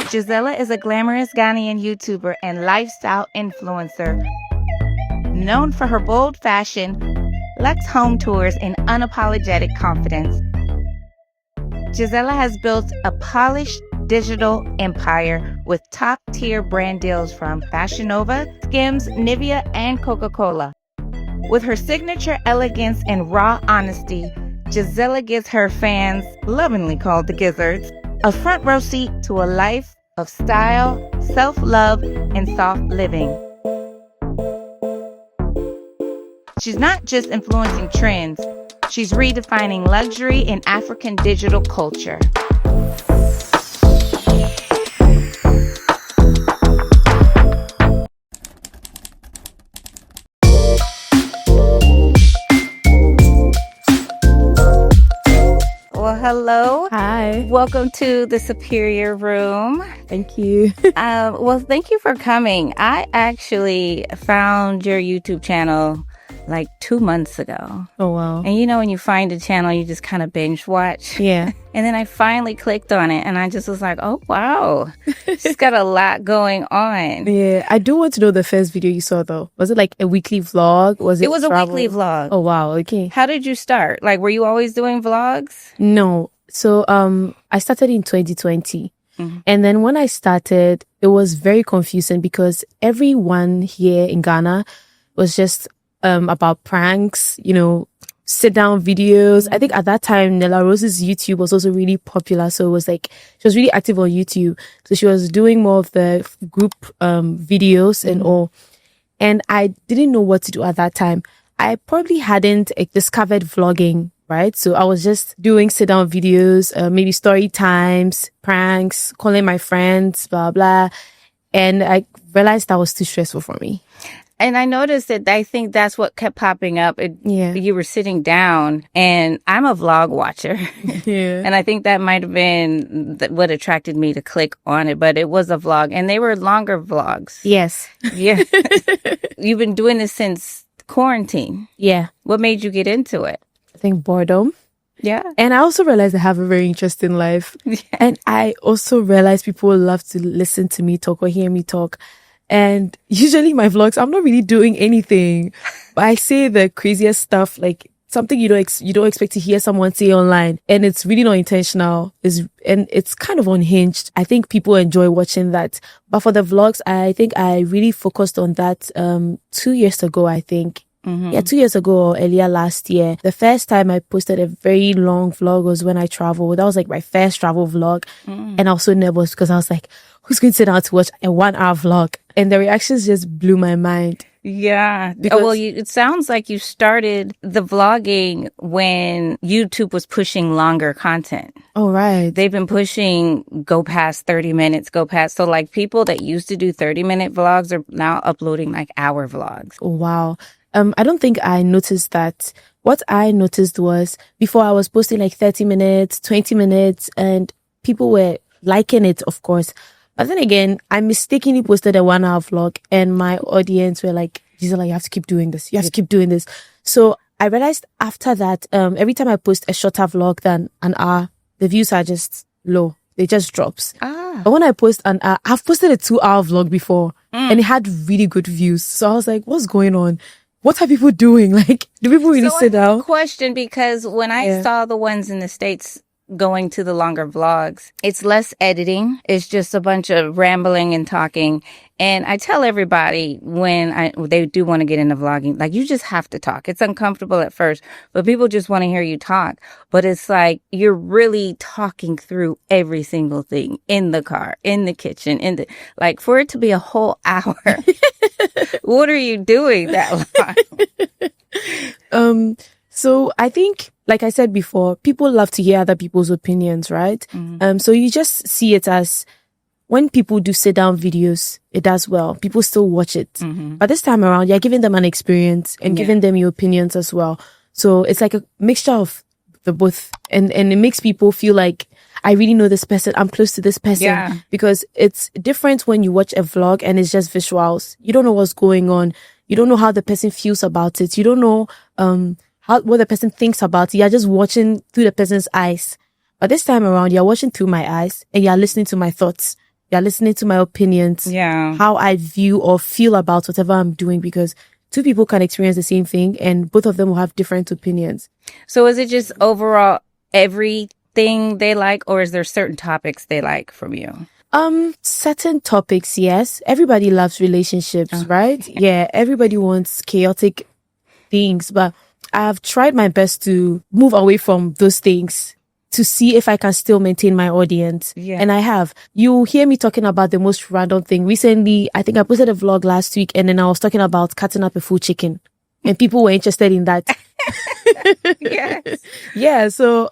Jazella is a glamorous Ghanaian YouTuber and lifestyle influencer. Known for her bold fashion, luxe home tours, and unapologetic confidence, Jazella has built a polished digital empire with top-tier brand deals from Fashion Nova, Skims, Nivea, and Coca-Cola. With her signature elegance and raw honesty, Jazella gives her fans, lovingly called the gizzards, a front row seat to a life of style, self-love, and soft living. She's not just influencing trends, she's redefining luxury in African digital culture. Well, hello. Hi. Welcome to the Superior Room. Thank you. Well, thank you for coming. I actually found your YouTube channel like 2 months ago. Oh, wow. And you know, when you find a channel, you just kind of binge watch. Yeah. And then I finally clicked on it and I just was like, oh, wow. She's got a lot going on. Yeah. I do want to know the first video you saw, though. Was it like a weekly vlog? It was a weekly vlog. Oh, wow. Okay. How did you start? Like, were you always doing vlogs? No. So, I started in 2020. Mm-hmm. And then when I started, it was very confusing because everyone here in Ghana was just about pranks, you know, sit down videos. I think at that time, Nella Rose's YouTube was also really popular. So it was like, she was really active on YouTube. So she was doing more of the group videos and all. And I didn't know what to do at that time. I probably hadn't discovered vlogging, right? So I was just doing sit down videos, maybe story times, pranks, calling my friends, blah, blah. And I realized that was too stressful for me. And I noticed that I think that's what kept popping up. You were sitting down, and I'm a vlog watcher. Yeah. And I think that might have been what attracted me to click on it. But it was a vlog, and they were longer vlogs. Yes. Yeah. You've been doing this since quarantine. Yeah. What made you get into it? I think boredom. Yeah. And I also realized I have a very interesting life. Yeah. And I also realized people love to listen to me talk or hear me talk. And usually my vlogs, I'm not really doing anything, but I say the craziest stuff, like something you don't expect to hear someone say online, and it's really not intentional. And it's kind of unhinged. I think people enjoy watching that. But for the vlogs, I think I really focused on that 2 years ago, I think. Mm-hmm. Yeah, 2 years ago or earlier last year. The first time I posted a very long vlog was when I traveled. That was like my first travel vlog. And I was so nervous because I was like, who's going to sit down to watch a 1 hour vlog? And the reactions just blew my mind. Yeah. Because it sounds like you started the vlogging when YouTube was pushing longer content. Oh, right. They've been pushing go past 30 minutes, go past. So like people that used to do 30-minute vlogs are now uploading like hour vlogs. Oh, wow. I don't think I noticed that. What I noticed was before I was posting like 30 minutes, 20 minutes, and people were liking it, of course. But then again, I mistakenly posted a 1 hour vlog and my audience were like, Gisela, you have to keep doing this. You have to keep doing this. So I realized after that, every time I post a shorter vlog than an hour, the views are just low. They just drops. But when I post an hour, I've posted a 2 hour vlog before and it had really good views. So I was like, what's going on? What are people doing? Like, do people really sit down? Question, because when I saw the ones in the States going to the longer vlogs, it's less editing. It's just a bunch of rambling and talking. And I tell everybody when they do want to get into vlogging, like, you just have to talk. It's uncomfortable at first, but people just want to hear you talk. But it's like you're really talking through every single thing in the car, in the kitchen, like for it to be a whole hour. What are you doing that long? So I think, like I said before, people love to hear other people's opinions, right? So you just see it as when people do sit down videos, it does well. People still watch it. But this time around, you're giving them an experience and giving them your opinions as well. So it's like a mixture of the both. And it makes people feel like, I really know this person. I'm close to this person. Yeah. Because it's different when you watch a vlog and it's just visuals. You don't know what's going on. You don't know how the person feels about it. You don't know what the person thinks about it. You're just watching through the person's eyes. But this time around, you're watching through my eyes and you're listening to my thoughts. You're listening to my opinions, how I view or feel about whatever I'm doing, because two people can experience the same thing and both of them will have different opinions. So is it just overall everything they like, or is there certain topics they like from you? Certain topics, yes. Everybody loves relationships, right? Yeah, everybody wants chaotic things, but I've tried my best to move away from those things to see if I can still maintain my audience. Yeah. And I have. You hear me talking about the most random thing. Recently, I think I posted a vlog last week and then I was talking about cutting up a full chicken and people were interested in that. Yes. Yeah. So,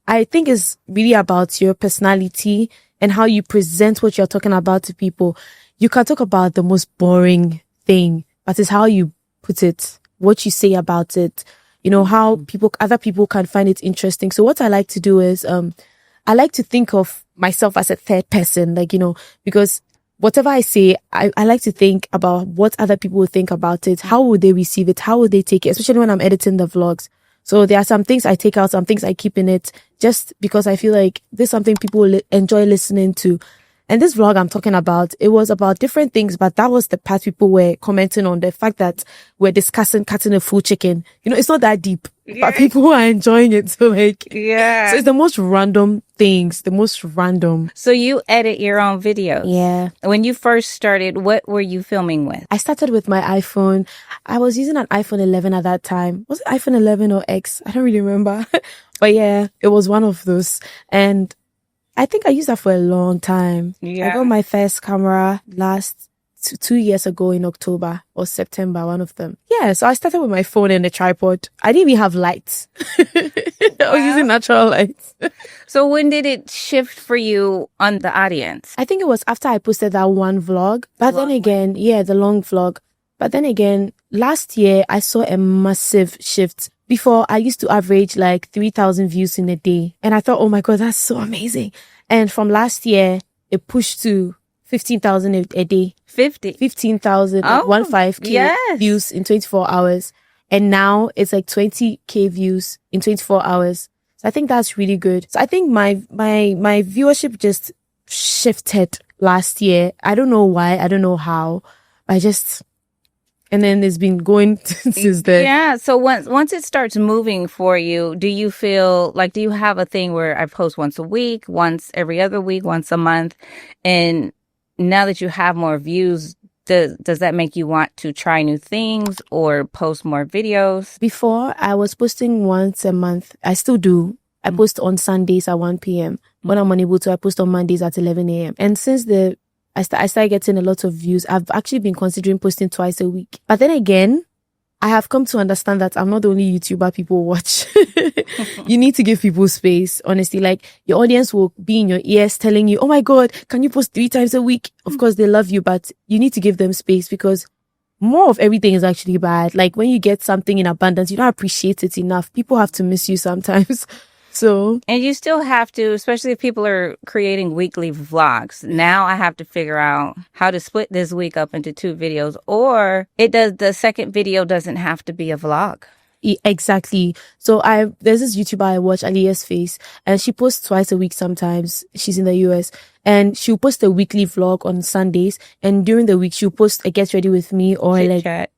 I think it's really about your personality and how you present what you're talking about to people. You can talk about the most boring thing, but it's how you put it, what you say about it, you know, how other people can find it interesting. So what I like to do is, I like to think of myself as a third person, like, you know, because whatever I say, I like to think about what other people will think about it. How would they receive it? How would they take it? Especially when I'm editing the vlogs. So there are some things I take out, some things I keep in it, just because I feel like this is something people will enjoy listening to. And this vlog I'm talking about, it was about different things, but that was the part people were commenting on, the fact that we're discussing cutting a full chicken. You know, it's not that deep, but people are enjoying it. So like, so it's the most random things, the most random. So you edit your own videos. Yeah. When you first started, what were you filming with? I started with my iPhone. I was using an iPhone 11 at that time. Was it iPhone 11 or X? I don't really remember. But yeah, it was one of those. And I think I used that for a long time. Yeah. I got my first camera last 2 years ago in October or September, one of them. Yeah, so I started with my phone and a tripod. I didn't even have lights. I was using natural lights. So when did it shift for you on the audience? I think it was after I posted that one vlog. But then again, the long vlog. But then again, last year I saw a massive shift. Before, I used to average like 3,000 views in a day. And I thought, oh my God, that's so amazing. And from last year, it pushed to 15,000 a day. 15,000, 15K views in 24 hours. And now it's like 20K views in 24 hours. So I think that's really good. So I think my viewership just shifted last year. I don't know why. I don't know how. And then it's been going since then. Yeah. So once it starts moving for you, do you feel like, do you have a thing where I post once a week, once every other week, once a month? And now that you have more views, does that make you want to try new things or post more videos? Before, I was posting once a month. I still do. I post on Sundays at 1 p.m. When I'm unable to, I post on Mondays at 11 a.m. And since I started getting a lot of views, I've actually been considering posting twice a week. But then again, I have come to understand that I'm not the only YouTuber people watch. You need to give people space, honestly. Like, your audience will be in your ears telling you, oh my God, can you post 3 times a week? Of course, they love you, but you need to give them space, because more of everything is actually bad. Like, when you get something in abundance, you don't appreciate it enough. People have to miss you sometimes. So, and you still have to, especially if people are creating weekly vlogs. Now I have to figure out how to split this week up into 2 videos, or the second video doesn't have to be a vlog. Exactly. So there's this YouTuber I watch, Alia's Face, and she posts twice a week sometimes. She's in the US, and she'll post a weekly vlog on Sundays, and during the week she'll post a get ready with me or Chit-chat.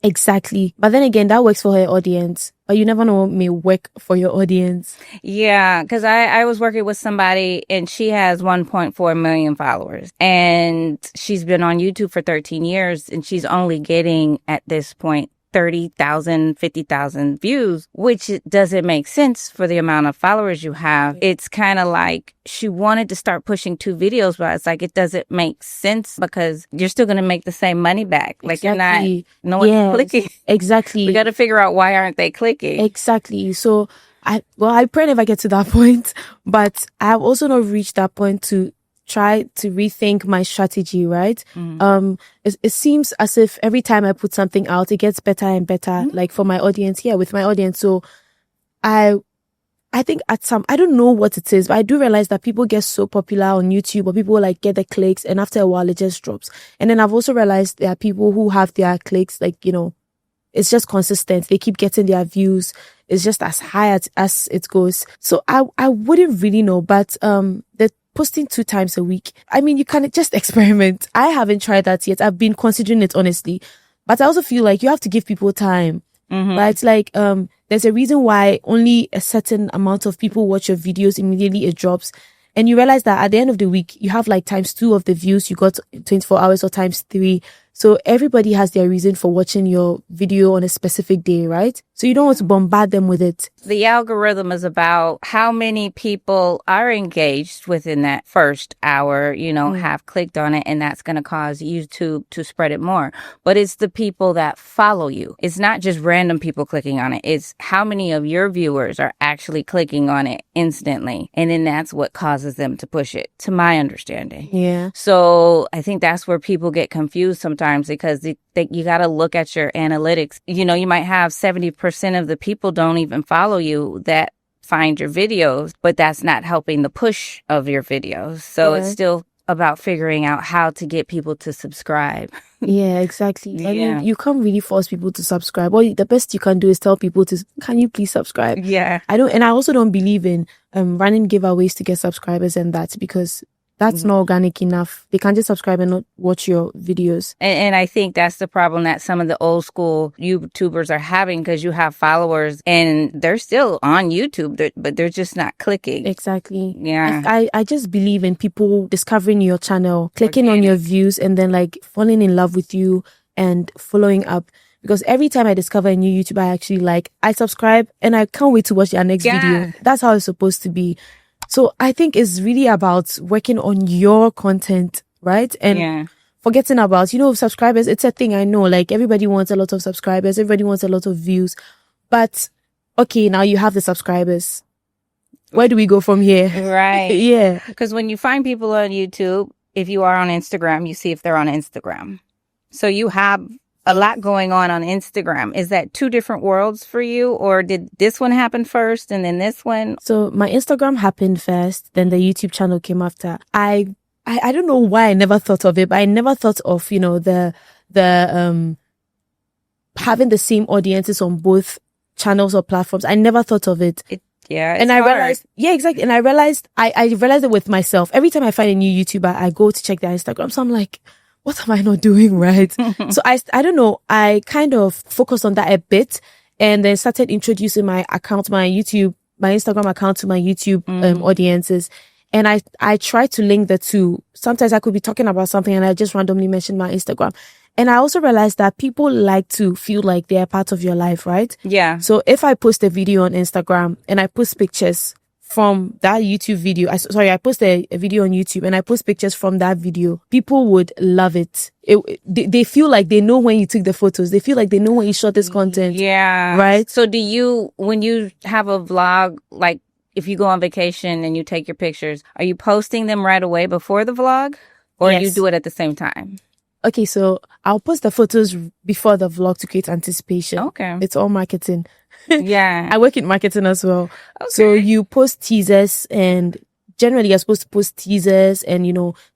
Exactly. But then again, that works for her audience, but you never know what may work for your audience. Yeah, because I was working with somebody and she has 1.4 million followers, and she's been on YouTube for 13 years, and she's only getting at this point 30,000, 50,000 views, which doesn't make sense for the amount of followers you have. It's kind of like she wanted to start pushing 2 videos, but it's like, it doesn't make sense because you're still going to make the same money back. Like, exactly. You're not, no one's clicking. Exactly. We got to figure out why aren't they clicking. Exactly. So I pray I never get to that point, but I have also not reached that point to try to rethink my strategy, right? It seems as if every time I put something out, it gets better and better, like for my audience, with my audience. So I think I don't know what it is, but I do realize that people get so popular on YouTube, or people like get the clicks, and after a while it just drops. And then I've also realized there are people who have their clicks, like, you know, it's just consistent. They keep getting their views. It's just as high as it goes. So I wouldn't really know, but posting 2 times a week. I mean, you can just experiment. I haven't tried that yet. I've been considering it, honestly. But I also feel like you have to give people time. But it's like, there's a reason why only a certain amount of people watch your videos immediately it drops. And you realize that at the end of the week, you have like times 2 of the views you got 24 hours or times 3. So everybody has their reason for watching your video on a specific day, right? So you don't want to bombard them with it. The algorithm is about how many people are engaged within that first hour, have clicked on it, and that's going to cause YouTube to spread it more. But it's the people that follow you. It's not just random people clicking on it. It's how many of your viewers are actually clicking on it instantly. And then that's what causes them to push it, to my understanding. Yeah. So I think that's where people get confused sometimes, because you got to look at your analytics. You might have 70% of the people don't even follow you that find your videos, but that's not helping the push of your videos. So It's still about figuring out how to get people to subscribe. Yeah, exactly. I mean, you can't really force people to subscribe. Well, the best you can do is tell people can you please subscribe? Yeah. I also don't believe in running giveaways to get subscribers and that, because that's not organic enough. They can't just subscribe and not watch your videos. And I think that's the problem that some of the old school YouTubers are having, because you have followers and they're still on YouTube, but they're just not clicking. Exactly. Yeah. I just believe in people discovering your channel, clicking on your views, and then like falling in love with you and following up. Because every time I discover a new YouTuber I subscribe and I can't wait to watch their next video. That's how it's supposed to be. So I think it's really about working on your content, right? And forgetting about, subscribers. It's a thing, I know. Like, everybody wants a lot of subscribers. Everybody wants a lot of views. But, okay, now you have the subscribers. Where do we go from here? Right. Yeah. Because when you find people on YouTube, if you are on Instagram, you see if they're on Instagram. So you have a lot going on Instagram. Is that 2 different worlds for you, or did this one happen first and then this one? So my Instagram happened first, then the YouTube channel came after. I don't know why I never thought of it, but I never thought of, the having the same audiences on both channels or platforms. I never thought of it. And I realized, exactly. And I realized it with myself. Every time I find a new YouTuber, I go to check their Instagram. So I'm like, what am I not doing right? So I don't know. I kind of focused on that a bit, and then started introducing my Instagram account to my YouTube audiences. And I try to link the two. Sometimes I could be talking about something and I just randomly mention my Instagram. And I also realized that people like to feel like they're part of your life, right? Yeah. So if I post a video on Instagram and I post pictures from that YouTube video, I post a video on YouTube and I post pictures from that video, people would love it. They feel like they know when you took the photos. They feel like they know when you shot this content. Yeah. Right? So when you have a vlog, like if you go on vacation and you take your pictures, are you posting them right away before the vlog, or you do it at the same time? Okay, so I'll post the photos before the vlog to create anticipation. Okay. It's all marketing. Yeah. I work in marketing as well. Okay. So you post teasers, and generally you're supposed to post teasers and,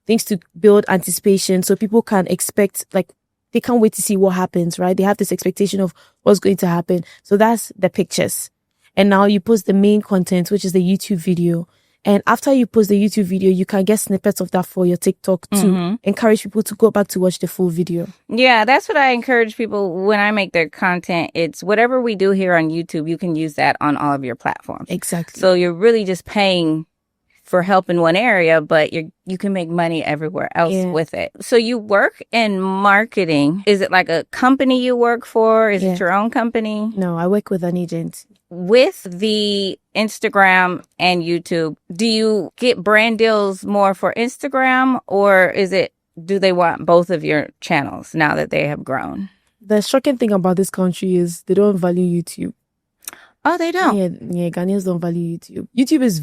things to build anticipation so people can expect, like, they can't wait to see what happens, right? They have this expectation of what's going to happen. So that's the pictures. And now you post the main content, which is the YouTube video. And after you post the YouTube video, you can get snippets of that for your TikTok to encourage people to go back to watch the full video. Yeah, that's what I encourage people when I make their content. It's whatever we do here on YouTube, you can use that on all of your platforms. Exactly. So you're really just paying for help in one area, but you can make money everywhere else with it. So you work in marketing. Is it like a company you work for? Is it your own company? No, I work with an agent. With the Instagram and YouTube, do you get brand deals more for Instagram, or do they want both of your channels now that they have grown? The shocking thing about this country is they don't value YouTube. Oh, they don't? Yeah, Ghanaians don't value YouTube. YouTube is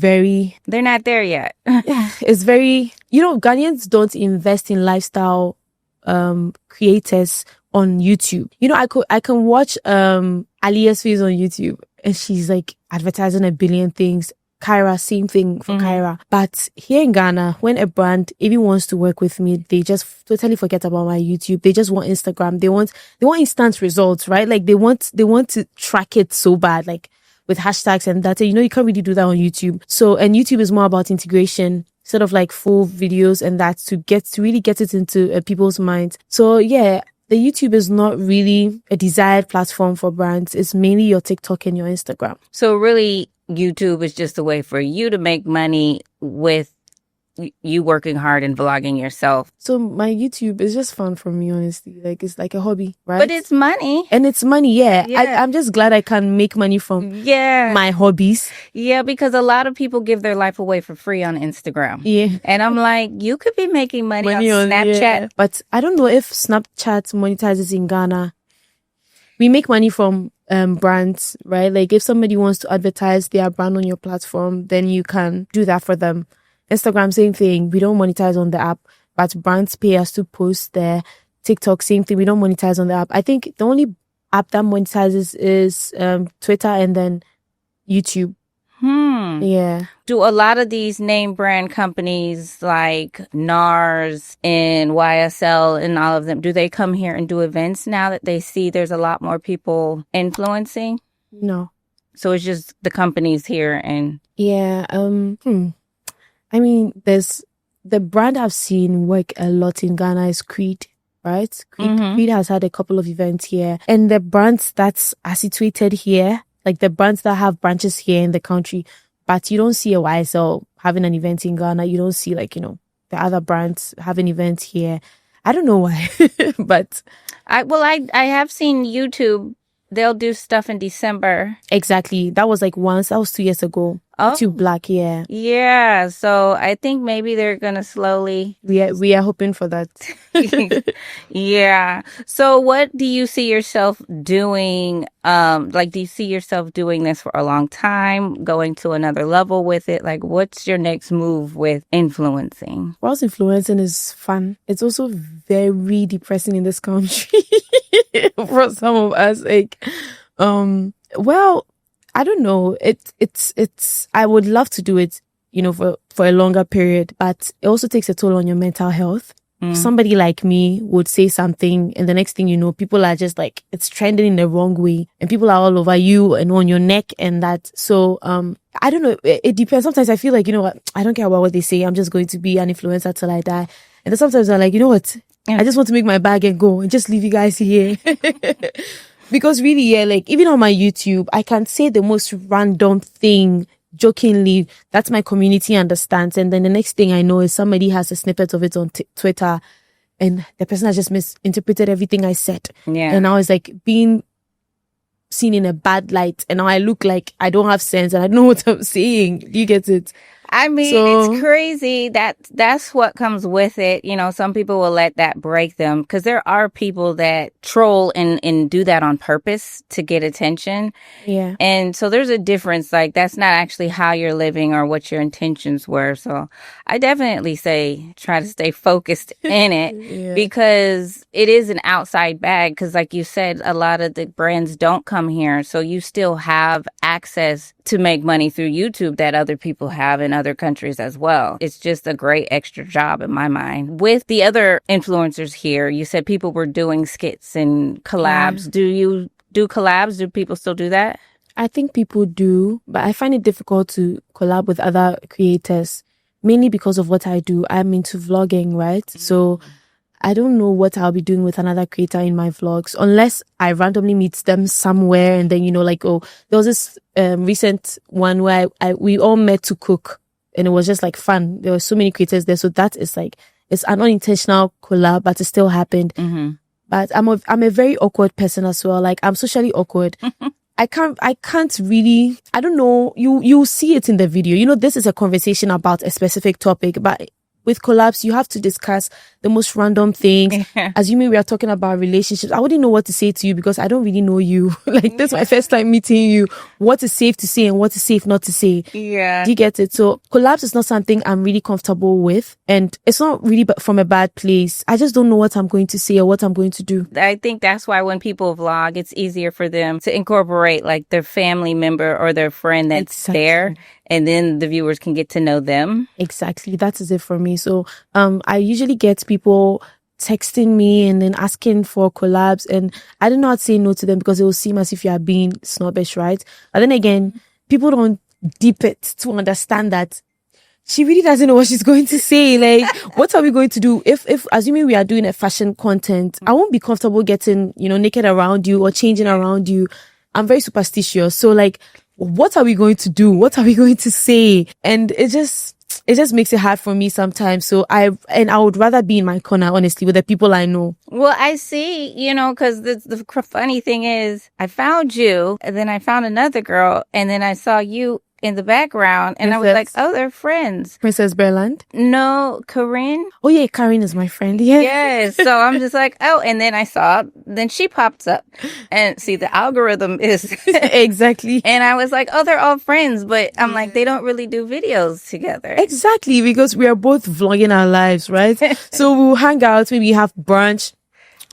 they're not there yet. It's very, Ghanaians don't invest in lifestyle creators on YouTube. I can watch Alia's face on YouTube, and she's like advertising a billion things. Kyra, same thing for Kyra. But here in Ghana, when a brand even wants to work with me, they just totally forget about my YouTube. They just want Instagram. They want instant results, right? Like they want to track it so bad, like with hashtags and data. You can't really do that on YouTube. So, and YouTube is more about integration. instead of like full videos, and that to really get it into people's minds. So yeah, the YouTube is not really a desired platform for brands. It's mainly your TikTok and your Instagram. So really, YouTube is just a way for you to make money with you working hard and vlogging yourself. So my YouTube is just fun for me, honestly. Like, it's like a hobby, right? But it's money. And it's money, yeah. I'm just glad I can make money from my hobbies. Yeah, because a lot of people give their life away for free on Instagram. Yeah. And I'm like, you could be making money on Snapchat. Yeah. But I don't know if Snapchat monetizes in Ghana. We make money from brands, right? Like if somebody wants to advertise their brand on your platform, then you can do that for them. Instagram, same thing. We don't monetize on the app, but brands pay us to post there. TikTok, same thing. We don't monetize on the app. I think the only app that monetizes is Twitter and then YouTube. Yeah. Do a lot of these name brand companies like NARS and YSL and all of them, do they come here and do events now that they see there's a lot more people influencing? No. So it's just the companies here and... Yeah. I mean, there's the brand I've seen work a lot in Ghana is Creed, right? Creed has had a couple of events here. And the brands that's situated here, like the brands that have branches here in the country, but you don't see a YSL having an event in Ghana. You don't see like, the other brands having events here. I don't know why, but... I have seen YouTube. They'll do stuff in December. Exactly. That was like once. That was 2 years ago. Oh. YouTube Black, yeah. Yeah. So I think maybe they're going to slowly... We are hoping for that. Yeah. So what do you see yourself doing? Do you see yourself doing this for a long time, going to another level with it? Like, what's your next move with influencing? Whilst influencing is fun, it's also very depressing in this country for some of us. Like, well, I don't know. It's. I would love to do it, for a longer period, but it also takes a toll on your mental health. Somebody like me would say something, and the next thing you know, people are just like, it's trending in the wrong way, and people are all over you and on your neck and that. So, I don't know. It depends. Sometimes I feel like, I don't care about what they say. I'm just going to be an influencer till I die. And then sometimes I'm like, I just want to make my bag and go and just leave you guys here. Because really, yeah, like even on my YouTube, I can say the most random thing jokingly that my community understands. And then the next thing I know is somebody has a snippet of it on Twitter and the person has just misinterpreted everything I said. Yeah. And I was like being seen in a bad light. And now I look like I don't have sense and I don't know what I'm saying. Do you get it? I mean, it's crazy that's what comes with it. Some people will let that break them because there are people that troll and do that on purpose to get attention. Yeah. And so there's a difference. Like, that's not actually how you're living or what your intentions were. So I definitely say try to stay focused in it because it is an outside bag. Because like you said, a lot of the brands don't come here. So you still have access to make money through YouTube that other people have in other countries as well. It's just a great extra job in my mind. With the other influencers here, you said people were doing skits and collabs. Yeah. Do you do collabs? Do people still do that? I think people do, but I find it difficult to collab with other creators, mainly because of what I do. I'm into vlogging, right? So I don't know what I'll be doing with another creator in my vlogs unless I randomly meet them somewhere and then, there was this recent one where we all met to cook and it was just like fun. There were so many creators there. So that is like, it's an unintentional collab, but it still happened. Mm-hmm. But I'm a very awkward person as well. Like, I'm socially awkward. I can't really, I don't know. You see it in the video. This is a conversation about a specific topic, but with collabs, you have to discuss the most random things. Assuming we are talking about relationships, I wouldn't know what to say to you because I don't really know you. Like, this is my first time meeting you. What is safe to say and what is safe not to say. Yeah. Do you get it? So collabs is not something I'm really comfortable with. And it's not really from a bad place. I just don't know what I'm going to say or what I'm going to do. I think that's why when people vlog, it's easier for them to incorporate like their family member or their friend that's there. And then the viewers can get to know them. Exactly. That is it for me. So I usually get people texting me and then asking for collabs. And I don't know how to say no to them because it will seem as if you are being snobbish, right? But then again, people don't deep it to understand that she really doesn't know what she's going to say. Like, what are we going to do? If assuming we are doing a fashion content, I won't be comfortable getting, naked around you or changing around you. I'm very superstitious. So like, what are we going to do? What are we going to say? And it just makes it hard for me sometimes. So I would rather be in my corner, honestly, with the people I know. Well, I see, because the funny thing is I found you and then I found another girl and then I saw you in the background and I was like, oh, they're friends. Princess Berland? No, Corinne. Oh yeah, Corinne is my friend. Yeah. Yes. So I'm just like, oh, and then then she pops up and see the algorithm is exactly. And I was like, oh, they're all friends, but I'm like, they don't really do videos together. Exactly, because we are both vlogging our lives, right? So we'll hang out, maybe have brunch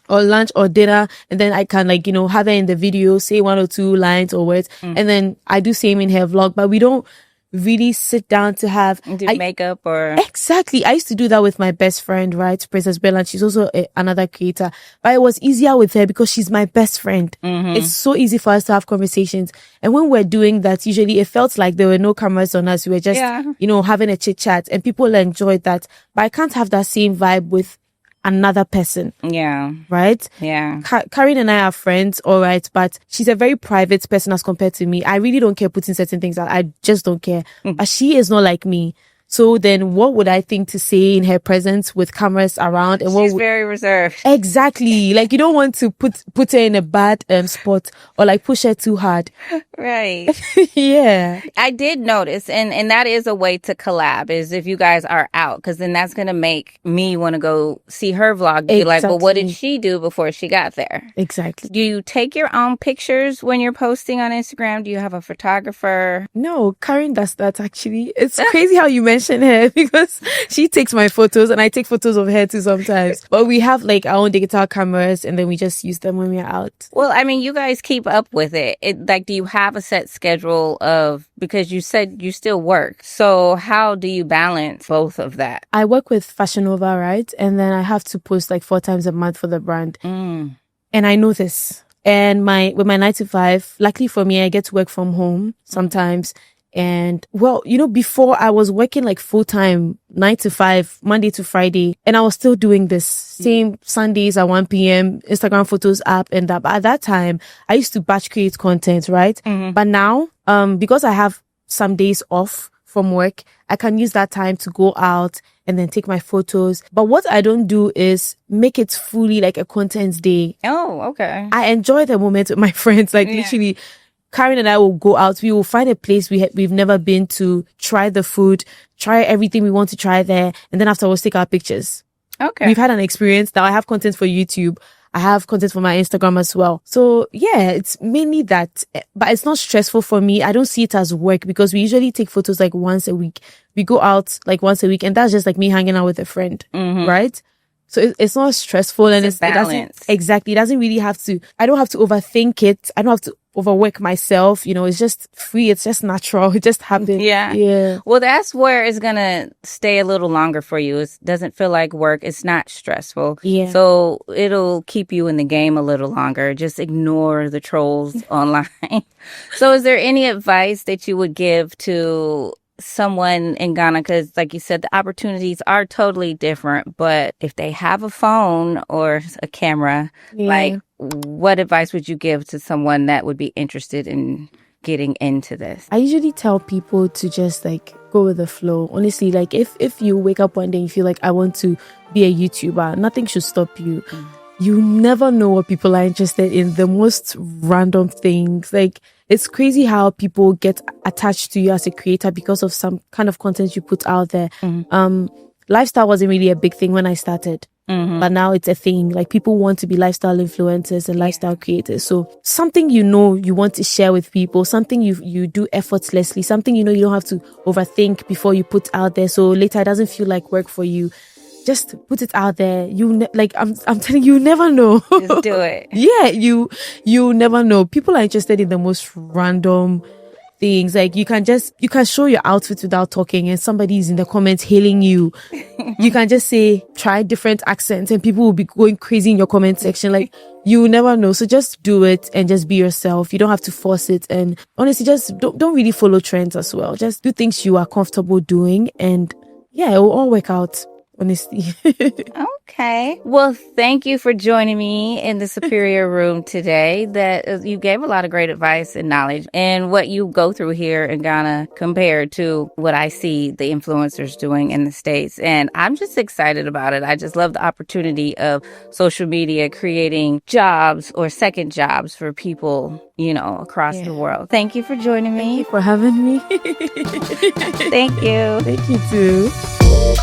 or lunch or dinner, and then I can have her in the video, say 1 or 2 lines or words, and then I do same in her vlog, but we don't really sit down to have makeup or exactly. I used to do that with my best friend, right, Princess Bella. She's also another creator, but it was easier with her because she's my best friend. It's so easy for us to have conversations, and when we're doing that, usually it felt like there were no cameras on us. We were just having a chit chat, and people enjoyed that. But I can't have that same vibe with another person. Yeah. Right? Yeah. Karen and I are friends, all right, but she's a very private person as compared to me. I really don't care putting certain things out. I just don't care. But she is not like me. So then what would I think to say in her presence with cameras around? And she's very reserved. Exactly. Like, you don't want to put her in a bad spot or like push her too hard. Right. Yeah. I did notice, and that is a way to collab, is if you guys are out, because then that's going to make me want to go see her vlog. Be like, well, what did she do before she got there? Exactly. Do you take your own pictures when you're posting on Instagram? Do you have a photographer? No, Karen does that actually. It's crazy how you mention her because she takes my photos and I take photos of her too sometimes. But we have like our own digital cameras and then we just use them when we're out. Well, I mean, you guys keep up with it. Like, do you have a set schedule because you said you still work. So how do you balance both of that? I work with Fashion Nova, right? And then I have to post like 4 times a month for the brand. And I know this. And with my 9 to 5, luckily for me, I get to work from home sometimes. And well, before I was working like full time, 9 to 5, Monday to Friday, and I was still doing this same Sundays at 1 p.m. Instagram photos up and that. But at that time, I used to batch create content, right? But now, because I have some days off from work, I can use that time to go out and then take my photos. But what I don't do is make it fully like a content day. Oh, okay. I enjoy the moment with my friends, like literally. Karen and I will go out. We will find a place we've never been to, try the food, try everything we want to try there. And then afterwards, take our pictures. Okay. We've had an experience. Now I have content for YouTube. I have content for my Instagram as well. So yeah, it's mainly that, but it's not stressful for me. I don't see it as work because we usually take photos like once a week. We go out like once a week and that's just like me hanging out with a friend. Right? So it's not stressful and it doesn't really have to, I don't have to overthink it. I don't have to overwork myself. It's just free. It's just natural. It just happens. Yeah. Well, that's where it's going to stay a little longer for you. It doesn't feel like work. It's not stressful. Yeah. So it'll keep you in the game a little longer. Just ignore the trolls online. So is there any advice that you would give to someone in Ghana? Because like you said, the opportunities are totally different, but if they have a phone or a camera, like what advice would you give to someone that would be interested in getting into this? I usually tell people to just like go with the flow. Honestly, like if you wake up one day and you feel like I want to be a YouTuber, nothing should stop you. You never know what people are interested in, the most random things. Like, it's crazy how people get attached to you as a creator because of some kind of content you put out there. Lifestyle wasn't really a big thing when I started, but now it's a thing. Like, people want to be lifestyle influencers and lifestyle creators. So something you want to share with people, something you do effortlessly, something you don't have to overthink before you put out there. So later it doesn't feel like work for you. Just put it out there. I'm telling you, you never know. Just do it. Yeah, you never know. People are interested in the most random things. Like you can show your outfit without talking and somebody's in the comments hailing you. You can just say, try different accents and people will be going crazy in your comment section. Like you will never know. So just do it and just be yourself. You don't have to force it. And honestly, just don't really follow trends as well. Just do things you are comfortable doing, and yeah, it will all work out, honestly. Okay. Well, thank you for joining me in the Superior Room today. That you gave a lot of great advice and knowledge and what you go through here in Ghana compared to what I see the influencers doing in the States. And I'm just excited about it. I just love the opportunity of social media creating jobs or second jobs for people, across the world. Thank you for joining me. Thank you for having me. Thank you. Thank you too.